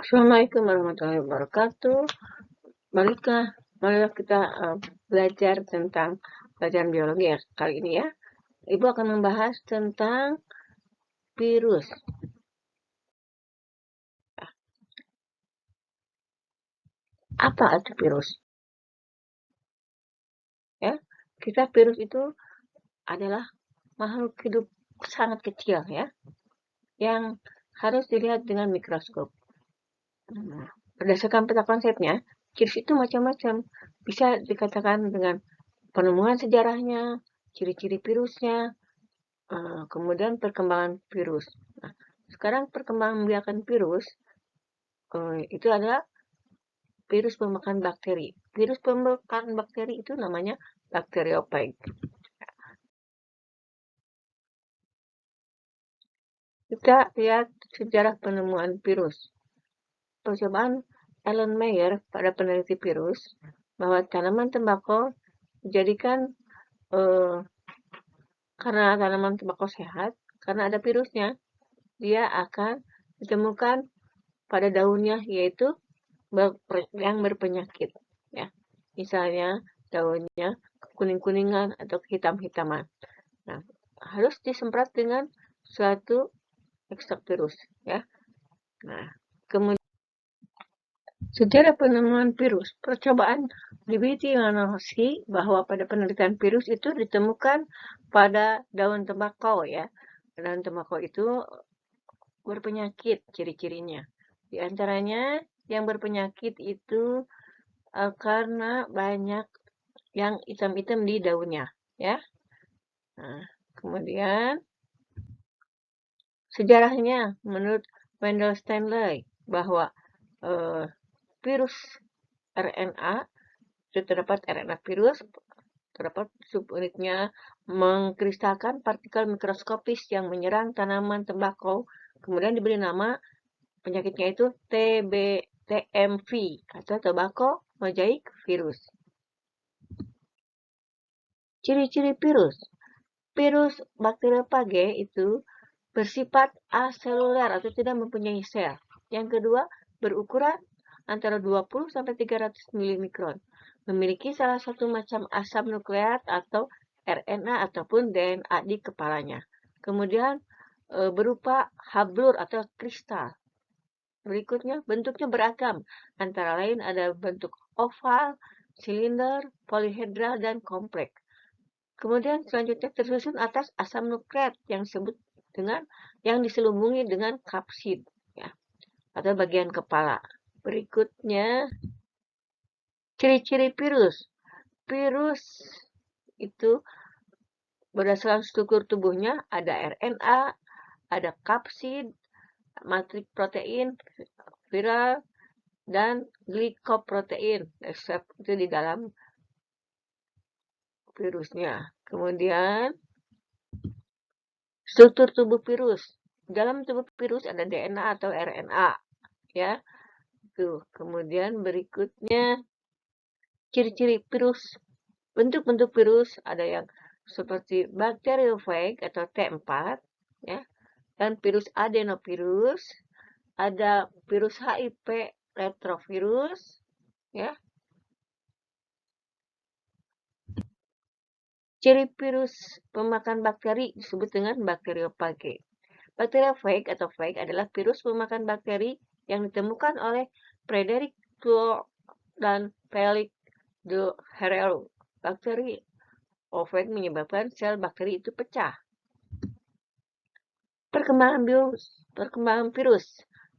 Assalamualaikum warahmatullahi wabarakatuh. Marilah kita belajar tentang pelajaran biologi ya kali ini ya. Ibu akan membahas tentang virus. Apa itu virus? Ya, virus itu adalah makhluk hidup sangat kecil ya, yang harus dilihat dengan mikroskop. Berdasarkan peta konsepnya, virus itu macam-macam. Bisa dikatakan dengan penemuan sejarahnya, ciri-ciri virusnya, kemudian perkembangan virus. Nah, sekarang perkembangan biakan virus itu adalah virus pemakan bakteri. Virus pemakan bakteri itu namanya bakteriofag. Kita lihat sejarah penemuan virus. Percobaan Alan Meyer pada peneliti virus bahwa tanaman tembakau dijadikan karena tanaman tembakau sehat, karena ada virusnya, dia akan ditemukan pada daunnya, yaitu yang berpenyakit. Ya, misalnya daunnya kuning-kuningan atau hitam-hitaman. Nah, harus disemprot dengan suatu ekstrak virus. Ya. Nah, kemudian sejarah penemuan virus, percobaan Libeti Manasi bahwa pada penelitian virus itu ditemukan pada daun tembakau ya. Daun tembakau itu berpenyakit ciri-cirinya. Di antaranya yang berpenyakit itu karena banyak yang hitam-hitam di daunnya, ya. Nah, kemudian sejarahnya menurut Wendell Stanley bahwa virus RNA itu terdapat RNA virus, terdapat subunitnya mengkristalkan partikel mikroskopis yang menyerang tanaman tembakau, kemudian diberi nama penyakitnya itu TMV atau tobacco mosaic virus. Ciri-ciri virus. Virus bakteriofage itu bersifat aseluler atau tidak mempunyai sel. Yang kedua, berukuran antara 20 sampai 300 milimikron. Memiliki salah satu macam asam nukleat atau RNA ataupun DNA di kepalanya. Kemudian berupa hablur atau kristal. Berikutnya, bentuknya beragam. Antara lain ada bentuk oval, silinder, polihedral, dan kompleks. Kemudian selanjutnya tersusun atas asam nukleat yang diselubungi dengan kapsid ya, atau bagian kepala. Berikutnya ciri-ciri virus. Virus itu berdasarkan struktur tubuhnya ada RNA, ada kapsid, matrik protein, viral, dan glikoprotein. Itu di dalam virusnya. Kemudian struktur tubuh virus. Dalam tubuh virus ada DNA atau RNA, ya. Tuh. Kemudian berikutnya ciri-ciri virus. Bentuk-bentuk virus ada yang seperti bakteriofag atau T4, ya. Dan virus adenovirus, ada virus HIV retrovirus, ya. Ciri virus pemakan bakteri disebut dengan bakteriofage. Bakteriofag atau phage adalah virus pemakan bakteri yang ditemukan oleh Frederick Tuo dan Felix de Herrero. Bakteriofag menyebabkan sel bakteri itu pecah. Perkembangan virus.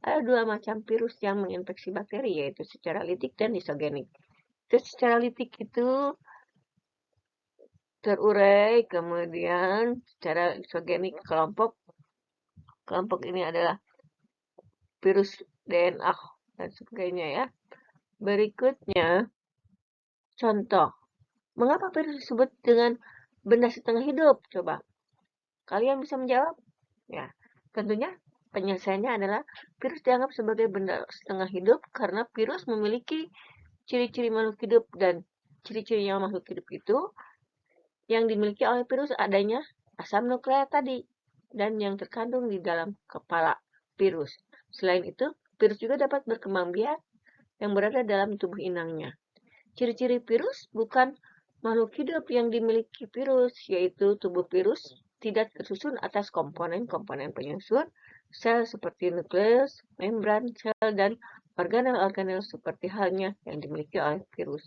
Ada dua macam virus yang menginfeksi bakteri, yaitu secara litik dan isogenik. Secara litik itu terurai, kemudian secara isogenik kelompok ini adalah virus DNA dan sebagainya ya. Berikutnya, contoh. Mengapa virus disebut dengan benda setengah hidup? Coba. Kalian bisa menjawab? Ya, tentunya penyelesaiannya adalah virus dianggap sebagai benda setengah hidup karena virus memiliki ciri-ciri makhluk hidup, dan ciri-cirinya makhluk hidup itu yang dimiliki oleh virus adanya asam nukleat tadi dan yang terkandung di dalam kepala virus. Selain itu, Virus juga dapat berkembang biak yang berada dalam tubuh inangnya. Ciri-ciri virus bukan makhluk hidup yang dimiliki virus, yaitu tubuh virus tidak tersusun atas komponen-komponen penyusun sel seperti nukleus, membran sel, dan organel-organel seperti halnya yang dimiliki oleh virus.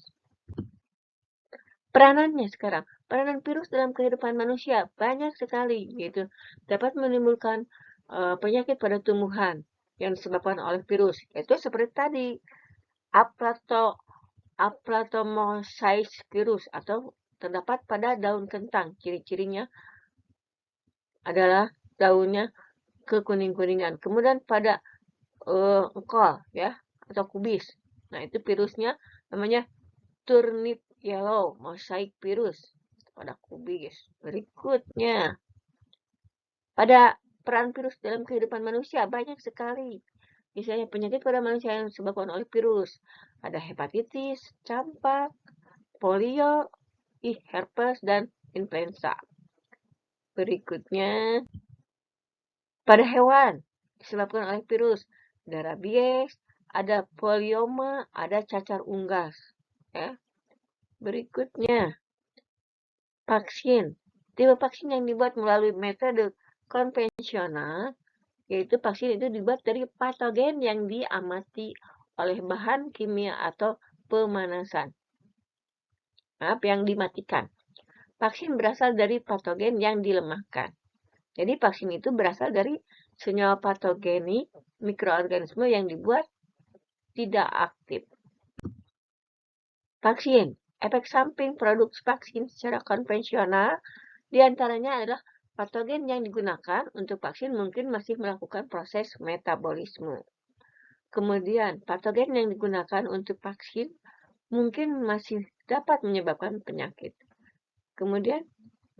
Peranannya sekarang, peranan virus dalam kehidupan manusia banyak sekali, yaitu dapat menimbulkan penyakit pada tumbuhan yang disebabkan oleh virus, yaitu seperti tadi, Aplatomyces virus atau terdapat pada daun kentang. Ciri-cirinya adalah daunnya kekuning-kuningan. Kemudian pada engkol ya atau kubis. Nah, itu virusnya namanya turnip yellow mosaic virus pada kubis. Berikutnya, pada peran virus dalam kehidupan manusia banyak sekali. Misalnya penyakit pada manusia yang disebabkan oleh virus. Ada hepatitis, campak, polio, herpes, dan influenza. Berikutnya, pada hewan disebabkan oleh virus. Ada rabies, ada polioma, ada cacar unggas. Ya. Berikutnya, vaksin. Tipe vaksin yang dibuat melalui metode konvensional, yaitu vaksin itu dibuat dari patogen yang diamati oleh bahan kimia atau pemanasan. Maaf, yang dimatikan. Vaksin berasal dari patogen yang dilemahkan. Jadi vaksin itu berasal dari senyawa patogenik mikroorganisme yang dibuat tidak aktif. Vaksin. Efek samping produk vaksin secara konvensional diantaranya adalah patogen yang digunakan untuk vaksin mungkin masih melakukan proses metabolisme. Kemudian, patogen yang digunakan untuk vaksin mungkin masih dapat menyebabkan penyakit. Kemudian,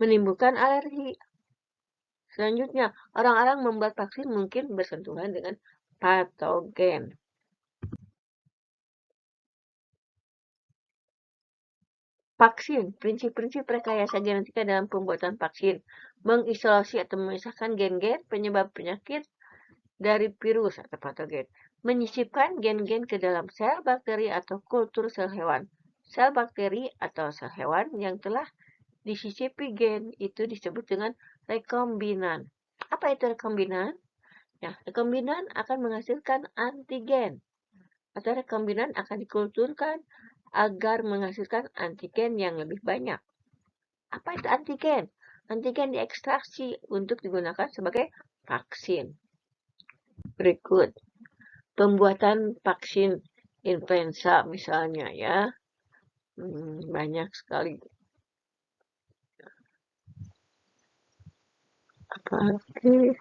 menimbulkan alergi. Selanjutnya, orang-orang membuat vaksin mungkin bersentuhan dengan patogen. Vaksin, prinsip-prinsip rekayasa genetika dalam pembuatan vaksin, mengisolasi atau memisahkan gen-gen penyebab penyakit dari virus atau patogen, menyisipkan gen-gen ke dalam sel bakteri atau kultur sel hewan. Sel bakteri atau sel hewan yang telah disisipi gen itu disebut dengan rekombinan. Apa itu rekombinan? Ya, rekombinan akan menghasilkan antigen atau rekombinan akan dikulturkan agar menghasilkan antigen yang lebih banyak. Apa itu antigen? Antigen diekstraksi untuk digunakan sebagai vaksin. Berikut, pembuatan vaksin influenza misalnya ya, banyak sekali. Apalagi